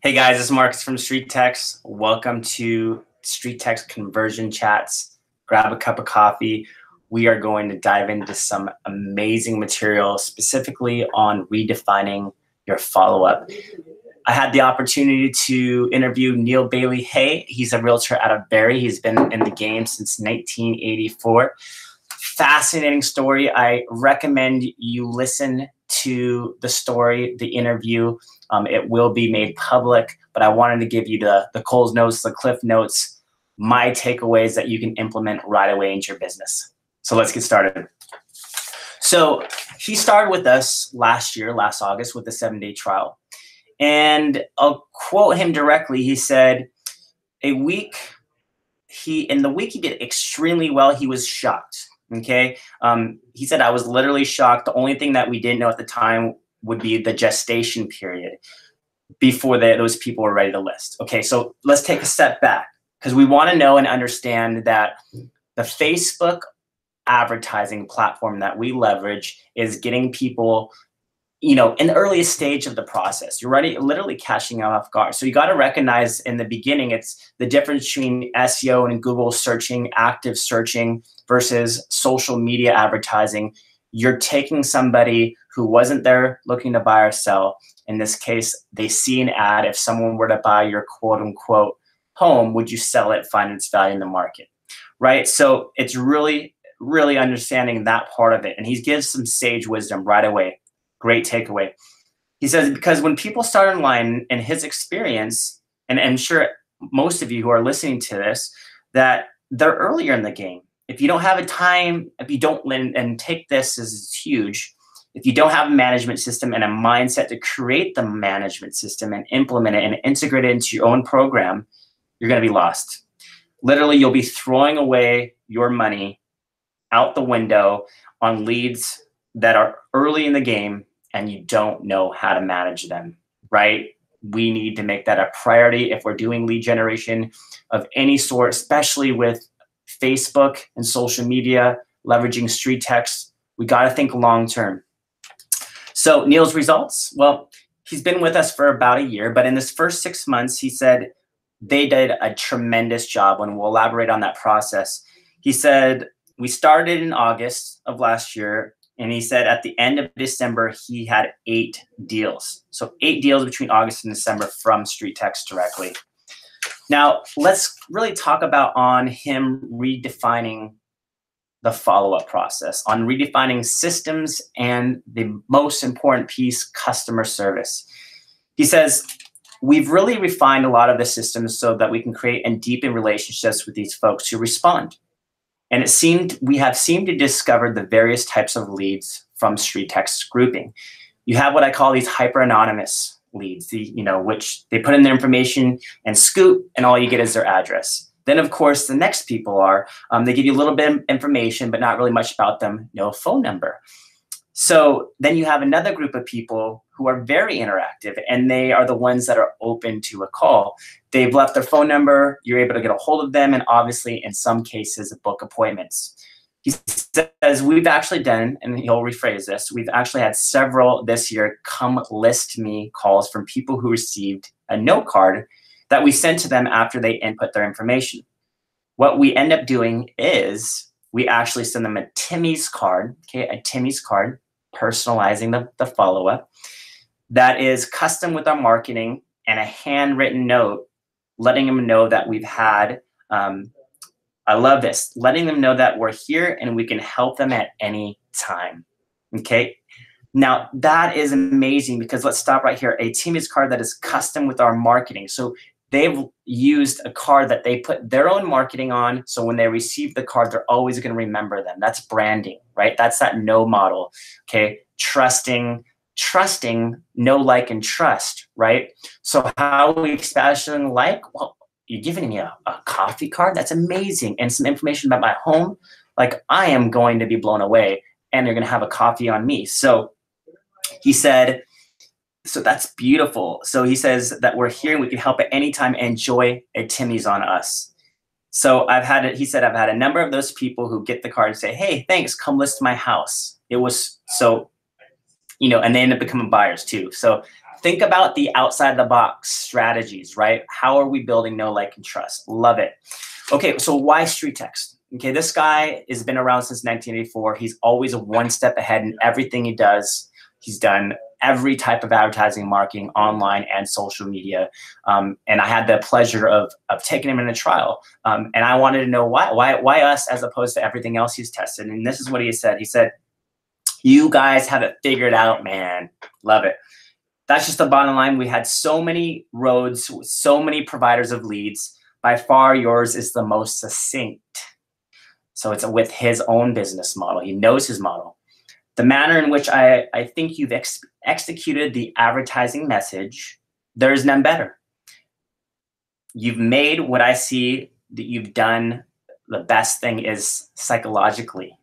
Hey guys, it's Marcus from StreetText. Welcome to StreetText Conversion Chats. Grab a cup of coffee. We are going to dive into some amazing material, specifically on redefining your follow-up. I had the opportunity to interview Bayley Hay. He's a realtor out of Barrie. He's been in the game since 1984. Fascinating story. I recommend you listen to the story, the interview. It will be made public, but I wanted to give you the Coles notes, the Cliff notes, my takeaways that you can implement right away into your business. So let's get started. So he started with us last August, with a 7-day trial. And I'll quote him directly. He said, in the week he did extremely well. He was shocked. Okay. He said, I was literally shocked. The only thing that we didn't know at the time would be the gestation period before those people were ready to list. Okay. So let's take a step back, because we want to know and understand that the Facebook advertising platform that we leverage is getting people, in the earliest stage of the process. You're literally catching them off guard. So you got to recognize in the beginning, it's the difference between SEO and Google searching, active searching versus social media advertising. You're taking somebody who wasn't there looking to buy or sell. In this case, they see an ad. If someone were to buy your quote unquote home, would you sell it, find its value in the market, right? So it's really, really understanding that part of it. And he gives some sage wisdom right away. Great takeaway. He says, because when people start online, in his experience, and I'm sure most of you who are listening to this, that they're earlier in the game. If you don't have a time, if you don't, and take this as huge, if you don't have a management system and a mindset to create the management system and implement it and integrate it into your own program, you're going to be lost. Literally, you'll be throwing away your money out the window on leads that are early in the game and you don't know how to manage them, right? We need to make that a priority if we're doing lead generation of any sort, especially with Facebook and social media, leveraging StreetText. We got to think long-term. So Neil's results, well, he's been with us for about a year, but in this first 6 months, he said they did a tremendous job, and we'll elaborate on that process. He said, we started in August of last year, and he said at the end of December, he had 8 deals. So 8 deals between August and December from StreetText directly. Now, let's really talk about on him redefining the follow-up process, on redefining systems, and the most important piece, customer service. He says, we've really refined a lot of the systems so that we can create and deepen relationships with these folks who respond. And we have seemed to discover the various types of leads from StreetText grouping. You have what I call these hyper-anonymous leads, which they put in their information and scoop, and all you get is their address. Then, of course, the next people are, they give you a little bit of information, but not really much about them, no phone number. So then you have another group of people who are very interactive, and they are the ones that are open to a call. They've left their phone number, you're able to get a hold of them, and obviously, in some cases, book appointments. He says, we've actually done, and he'll rephrase this, we've actually had several this year come list me calls from people who received a note card that we sent to them after they input their information. What we end up doing is we actually send them a Timmy's card, okay, a Timmy's card, personalizing the follow-up that is custom with our marketing, and a handwritten note letting them know that we've had, I love this, letting them know that we're here and we can help them at any time, okay? Now, that is amazing, because let's stop right here. A Timmy's card that is custom with our marketing. So they've used a card that they put their own marketing on. So when they receive the card, they're always going to remember them. That's branding, right? That's that know model, okay? Trusting, know, like, and trust, right? So how are we establishing like? Well, you're giving me a coffee card? That's amazing. And some information about my home? Like, I am going to be blown away, and you're going to have a coffee on me. So he said, so that's beautiful. So he says that we're here and we can help at any time. Enjoy a Timmy's on us. So he said, I've had a number of those people who get the card and say, hey, thanks, come list my house. It was so and they end up becoming buyers too. So think about the outside the box strategies, right? How are we building know, like, and trust? Love it. Okay, so why StreetText? Okay, this guy has been around since 1984. He's always one step ahead in everything he does. He's done every type of advertising, marketing, online and social media. And I had the pleasure of taking him in a trial. And I wanted to know why us as opposed to everything else he's tested. And this is what he said. He said, "You guys have it figured out, man." Love it. That's just the bottom line. We had so many roads, so many providers of leads. By far, yours is the most succinct. So it's with his own business model. He knows his model. The manner in which I think you've executed the advertising message, there is none better. You've made what I see that you've done. The best thing is psychologically.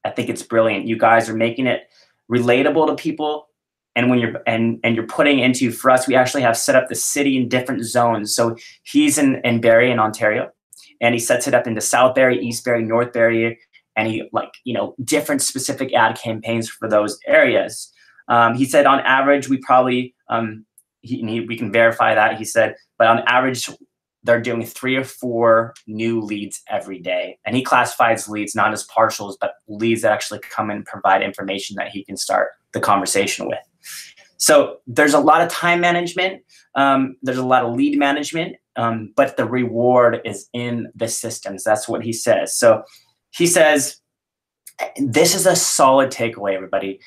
I think it's brilliant. You guys are making it relatable to people. And when you're you're putting into, for us, we actually have set up the city in different zones. So he's in Barrie in Ontario, and he sets it up into South Barrie, East Barrie, North Barrie, and he different specific ad campaigns for those areas. He said on average, we probably, we can verify that, he said, but on average, they're doing 3 or 4 new leads every day. And he classifies leads not as partials, but leads that actually come and provide information that he can start the conversation with. So there's a lot of time management. There's a lot of lead management, but the reward is in the systems. That's what he says. So he says, this is a solid takeaway, everybody.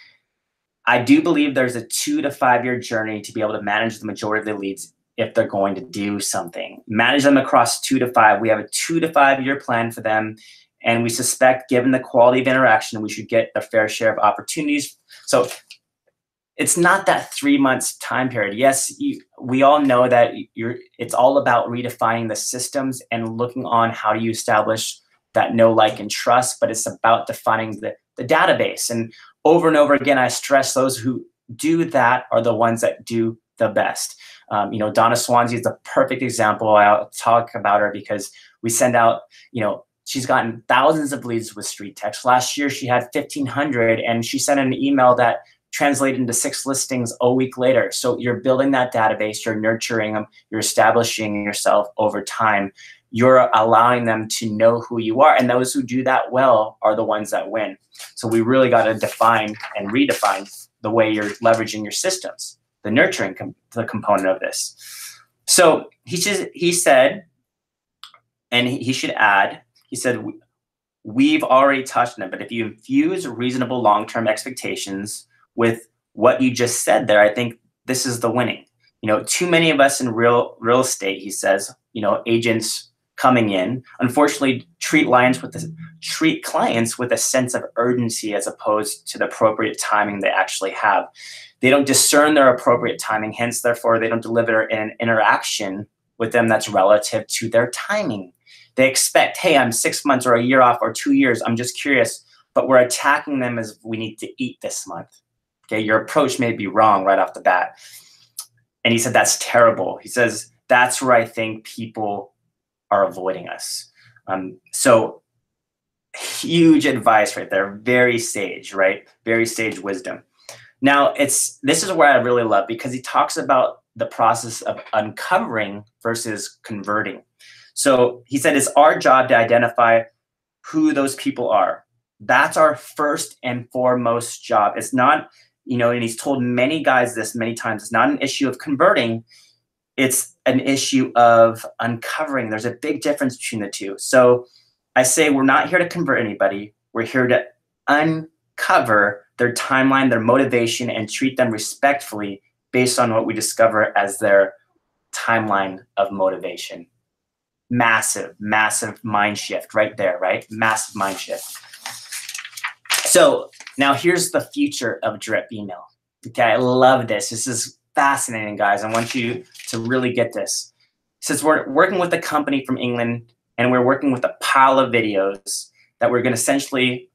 I do believe there's a 2 to 5 year journey to be able to manage the majority of the leads if they're going to do something. Manage them across 2 to 5. We have a 2 to 5 year plan for them. And we suspect, given the quality of interaction, we should get a fair share of opportunities. So it's not that 3 months time period. Yes, we all know that it's all about redefining the systems and looking on how do you establish that know, like, and trust, but it's about defining the database. And over again, I stress those who do that are the ones that do the best. Donna Swansea is the perfect example. I'll talk about her because we send out, she's gotten thousands of leads with StreetText. Last year, she had 1,500, and she sent an email that translated into 6 listings a week later. So you're building that database, you're nurturing them, you're establishing yourself over time. You're allowing them to know who you are. And those who do that well are the ones that win. So we really got to define and redefine the way you're leveraging your systems, the nurturing the component of this. So he said, and he should add, he said, we've already touched on it, but if you infuse reasonable long-term expectations with what you just said there, I think this is the winning. Too many of us in real estate, he says, agents coming in, unfortunately, treat clients with a sense of urgency as opposed to the appropriate timing they actually have. They don't discern their appropriate timing, hence, therefore, they don't deliver an interaction with them that's relative to their timing. They expect, hey, I'm 6 months or a year off or 2 years. I'm just curious, but we're attacking them as we need to eat this month. Okay, your approach may be wrong right off the bat. And he said, that's terrible. He says, that's where I think people are avoiding us. So huge advice right there. Very sage, right? Very sage wisdom. Now, this is where I really love, because he talks about the process of uncovering versus converting. So he said, it's our job to identify who those people are. That's our first and foremost job. It's not, and he's told many guys this many times, it's not an issue of converting. It's an issue of uncovering. There's a big difference between the two. So I say we're not here to convert anybody. We're here to uncover their timeline, their motivation, and treat them respectfully based on what we discover as their timeline of motivation. Massive, massive mind shift right there, right? Massive mind shift. So now here's the future of drip email. Okay, I love this. This is fascinating, guys. I want you to really get this. Since we're working with a company from England and we're working with a pile of videos that we're going to essentially,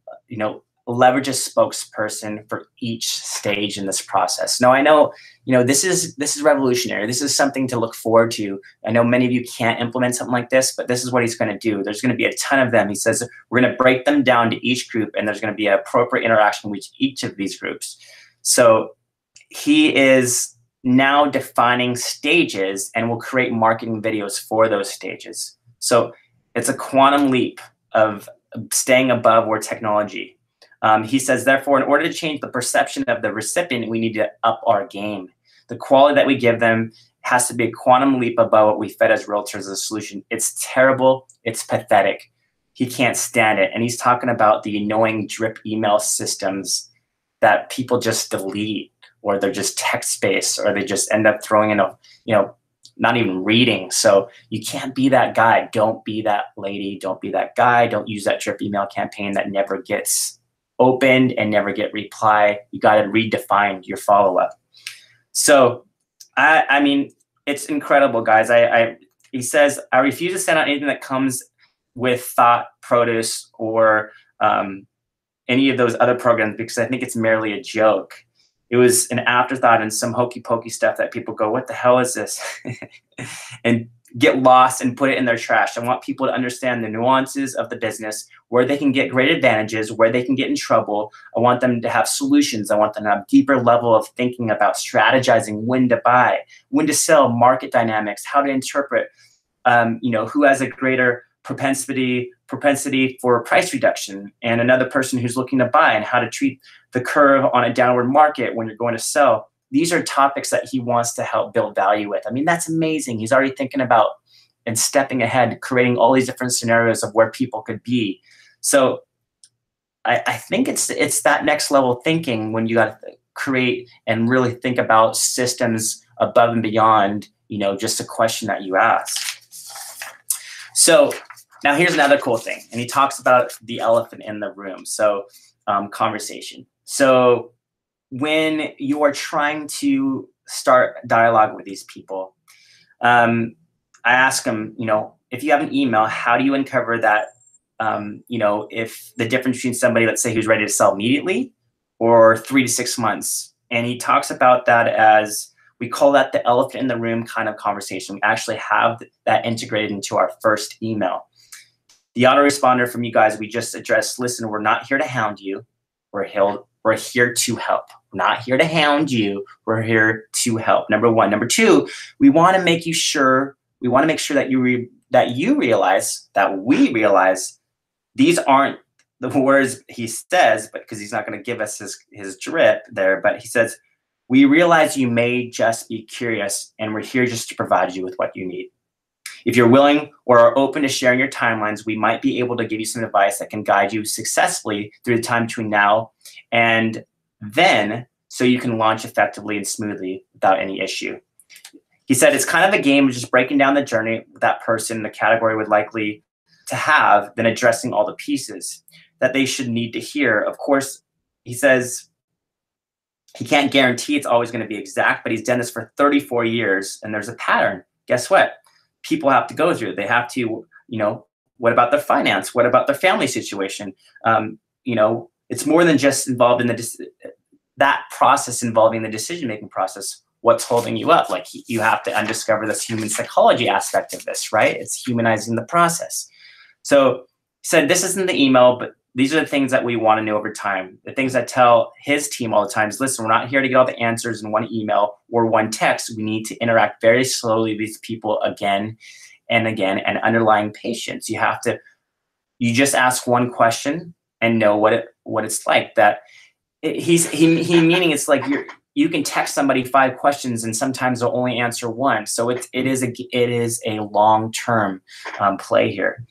leverage a spokesperson for each stage in this process. Now, I know, this is revolutionary. This is something to look forward to. I know many of you can't implement something like this, but this is what he's going to do. There's going to be a ton of them. He says we're going to break them down to each group, and there's going to be an appropriate interaction with each of these groups. So he is now defining stages and will create marketing videos for those stages. So it's a quantum leap of staying above where technology. He says, therefore, in order to change the perception of the recipient, we need to up our game. The quality that we give them has to be a quantum leap above what we fed as realtors as a solution. It's terrible. It's pathetic. He can't stand it. And he's talking about the annoying drip email systems that people just delete, or they're just text-based, or they just end up throwing in a, not even reading. So you can't be that guy. Don't be that lady. Don't be that guy. Don't use that drip email campaign that never gets opened and never get reply. You got to redefine your follow-up. So, I mean, it's incredible, guys. He says, I refuse to send out anything that comes with Thought, Produce, or any of those other programs, because I think it's merely a joke. It was an afterthought and some hokey pokey stuff that people go, what the hell is this? And get lost and put it in their trash. I want people to understand the nuances of the business, where they can get great advantages, where they can get in trouble. I want them to have solutions. I want them to have deeper level of thinking about strategizing, when to buy, when to sell, market dynamics, how to interpret, who has a greater propensity for price reduction, and another person who's looking to buy, and how to treat the curve on a downward market when you're going to sell. These are topics that he wants to help build value with. I mean, that's amazing. He's already thinking about and stepping ahead, creating all these different scenarios of where people could be. So I think it's that next level thinking when you got to create and really think about systems above and beyond, just a question that you ask. So now here's another cool thing. And he talks about the elephant in the room. So conversation. So when you are trying to start dialogue with these people, I ask them, if you have an email, how do you uncover that, if the difference between somebody, let's say, who's ready to sell immediately or 3 to 6 months. And he talks about that as, we call that the elephant in the room kind of conversation. We actually have that integrated into our first email. The autoresponder from you guys, we just addressed, listen, we're not here to hound you. We're here to help. We're not here to hound you. We're here to help. Number one. Number two, we want to make sure that you realize, that we realize, these aren't the words he says, but because he's not going to give us his drip there, but he says, we realize you may just be curious, and we're here just to provide you with what you need. If you're willing or are open to sharing your timelines, we might be able to give you some advice that can guide you successfully through the time between now and then, so you can launch effectively and smoothly without any issue. He said it's kind of a game of just breaking down the journey that person, the category, would likely to have, then addressing all the pieces that they should need to hear. Of course, he says he can't guarantee it's always going to be exact, but he's done this for 34 years, and there's a pattern. Guess what? People have to go through. They have to, what about their finance? What about their family situation? It's more than just involved in that process involving the decision-making process. What's holding you up? Like, you have to undiscover this human psychology aspect of this, right? It's humanizing the process. So he said, this isn't the email, but these are the things that we want to know over time. The things I tell his team all the time is, listen, we're not here to get all the answers in one email or one text. We need to interact very slowly with these people again and again, and underlying patience. You just ask one question and know what it's like. That he meaning it's like you can text somebody 5 questions and sometimes they'll only answer one. So it is a long-term play here.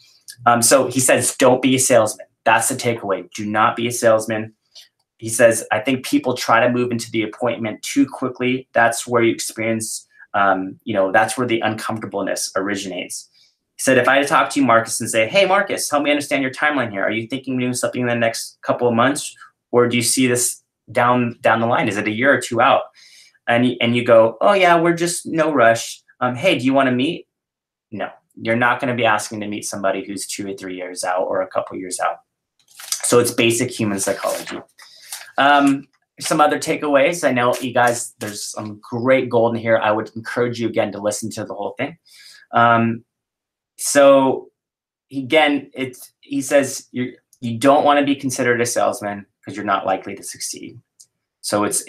So he says, don't be a salesman. That's the takeaway. Do not be a salesman. He says, I think people try to move into the appointment too quickly. That's where you experience, that's where the uncomfortableness originates. He said, if I had to talk to you, Marcus, and say, hey, Marcus, help me understand your timeline here. Are you thinking of doing something in the next couple of months? Or do you see this down the line? Is it a year or 2 out? And you go, oh, yeah, we're just no rush. Hey, do you want to meet? No, you're not going to be asking to meet somebody who's 2 or 3 years out or a couple years out. So it's basic human psychology. Some other takeaways. I know you guys, there's some great gold in here. I would encourage you again to listen to the whole thing. So again, he says you don't want to be considered a salesman because you're not likely to succeed. So it's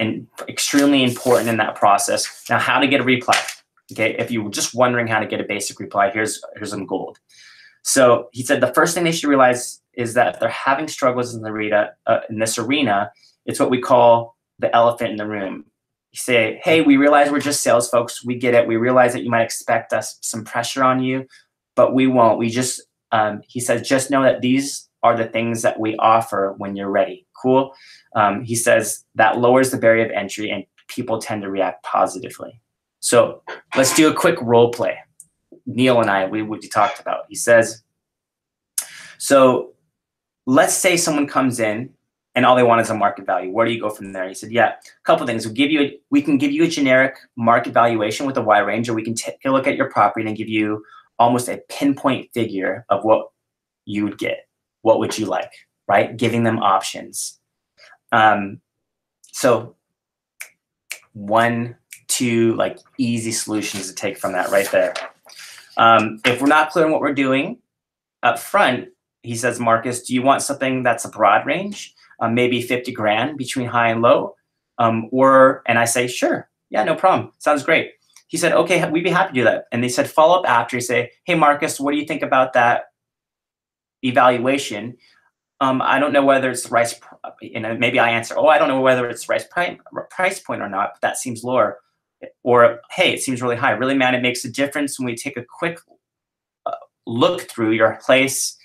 extremely important in that process. Now, how to get a reply. Okay, if you were just wondering how to get a basic reply, here's some gold. So he said the first thing they should realize is that if they're having struggles in this arena, it's what we call the elephant in the room. You say, hey, we realize we're just sales folks. We get it. We realize that you might expect us some pressure on you, but we won't. We just, he says, just know that these are the things that we offer when you're ready. Cool. He says that lowers the barrier of entry and people tend to react positively. So let's do a quick role play. Neil and I, we talked about. He says, so let's say someone comes in and all they want is a market value. Where do you go from there? He said, yeah, a couple things. We can give you a generic market valuation with a wide range, or we can take a look at your property and give you almost a pinpoint figure of what you would get. What would you like, right? Giving them options. So 1, 2, like easy solutions to take from that right there. If we're not clear on what we're doing up front, he says, Marcus, do you want something that's a broad range? Maybe 50 grand between high and low? And I say, sure, yeah, no problem. Sounds great. He said, okay, we'd be happy to do that. And they said, follow up after. You say, hey, Marcus, what do you think about that evaluation? I don't know whether it's the right, maybe I answer, I don't know whether it's the right price point or not, but that seems lower. Or, hey, it seems really high. Really, man, it makes a difference when we take a quick look through your place.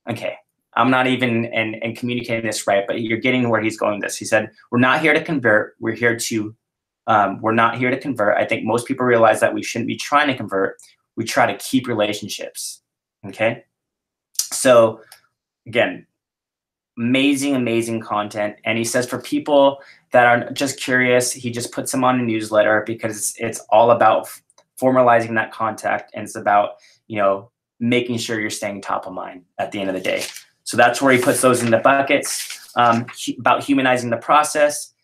Okay, I'm not even and communicating this right, but you're getting where he's going with this. He said, we're not here to convert. We're not here to convert. I think most people realize that we shouldn't be trying to convert. We try to keep relationships, okay? So, again, amazing content. And he says for people that are just curious, he just puts them on a newsletter because it's all about formalizing that contact, and it's about, making sure you're staying top of mind at the end of the day. So that's where he puts those in the buckets. About humanizing the process.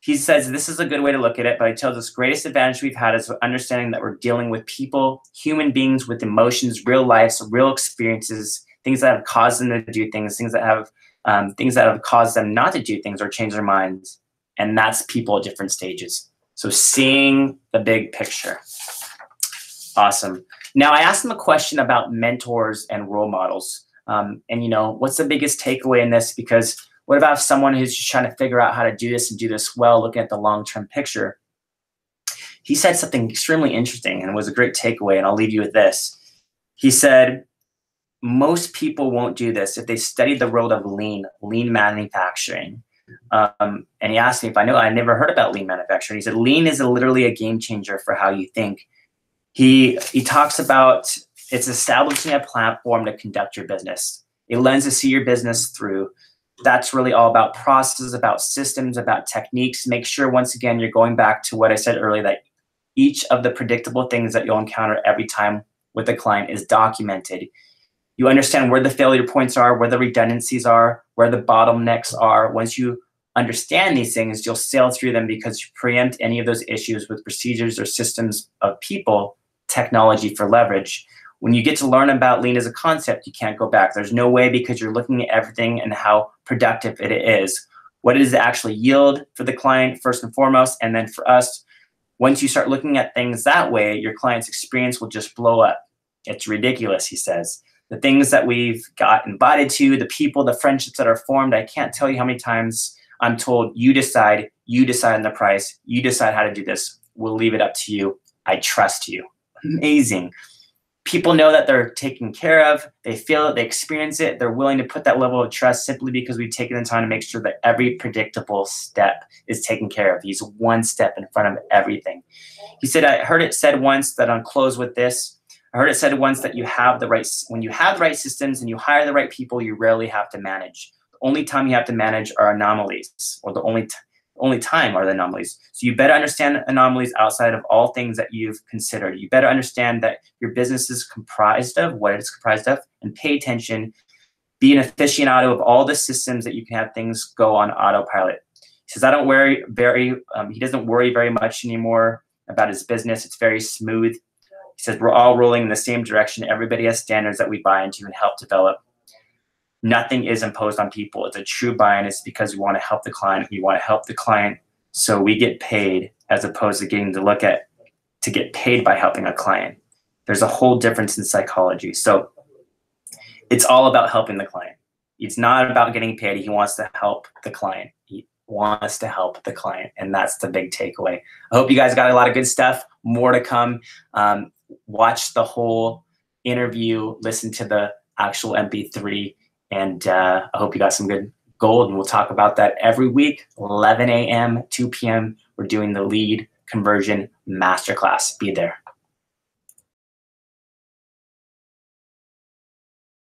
He says this is a good way to look at it, but he tells us greatest advantage we've had is understanding that we're dealing with people, human beings with emotions, real lives, real experiences, things that have caused them to do things, things that have caused them not to do things or change their minds. And that's people at different stages. So seeing the big picture. Awesome. Now, I asked him a question about mentors and role models. And, what's the biggest takeaway in this? Because what about someone who's just trying to figure out how to do this and do this well, looking at the long-term picture? He said something extremely interesting, and it was a great takeaway, and I'll leave you with this. He said, most people won't do this if they studied the world of lean manufacturing. And he asked me if I know. I never heard about lean manufacturing. He said, lean is literally a game changer for how you think. He talks about it's establishing a platform to conduct your business, a lens to see your business through. That's really all about processes, about systems, about techniques. Make sure, once again, you're going back to what I said earlier, that each of the predictable things that you'll encounter every time with a client is documented. You understand where the failure points are, where the redundancies are, where the bottlenecks are. Once you understand these things, you'll sail through them because you preempt any of those issues with procedures or systems of people, technology for leverage. When you get to learn about lean as a concept, you can't go back. There's no way, because you're looking at everything and how productive it is. What does it actually yield for the client, first and foremost? And then for us, once you start looking at things that way, your client's experience will just blow up. It's ridiculous, he says. The things that we've got invited to, the people, the friendships that are formed, I can't tell you how many times I'm told, you decide on the price, you decide how to do this. We'll leave it up to you. I trust you. Amazing. People know that they're taken care of. They feel it. They experience it. They're willing to put that level of trust simply because we've taken the time to make sure that every predictable step is taken care of. He's one step in front of everything. He said, I heard it said once that on close with this. I heard it said once that when you have the right systems and you hire the right people, you rarely have to manage. The only time you have to manage are anomalies, or the only time are the anomalies. So you better understand anomalies outside of all things that you've considered. You better understand that your business is comprised of, what it's comprised of, and pay attention. Be an aficionado of all the systems that you can have things go on autopilot. He says, he doesn't worry very much anymore about his business. It's very smooth. He says, we're all rolling in the same direction. Everybody has standards that we buy into and help develop. Nothing is imposed on people. It's a true buy-in. It's because we want to help the client. We want to help the client So we get paid as opposed to getting to get paid by helping a client. There's a whole difference in psychology. So it's all about helping the client. It's not about getting paid. He wants to help the client. He wants to help the client. And that's the big takeaway. I hope you guys got a lot of good stuff. More to come. Watch the whole interview, listen to the actual MP3, and I hope you got some good gold. And we'll talk about that every week, 11 a.m., 2 p.m. We're doing the lead conversion masterclass. Be there.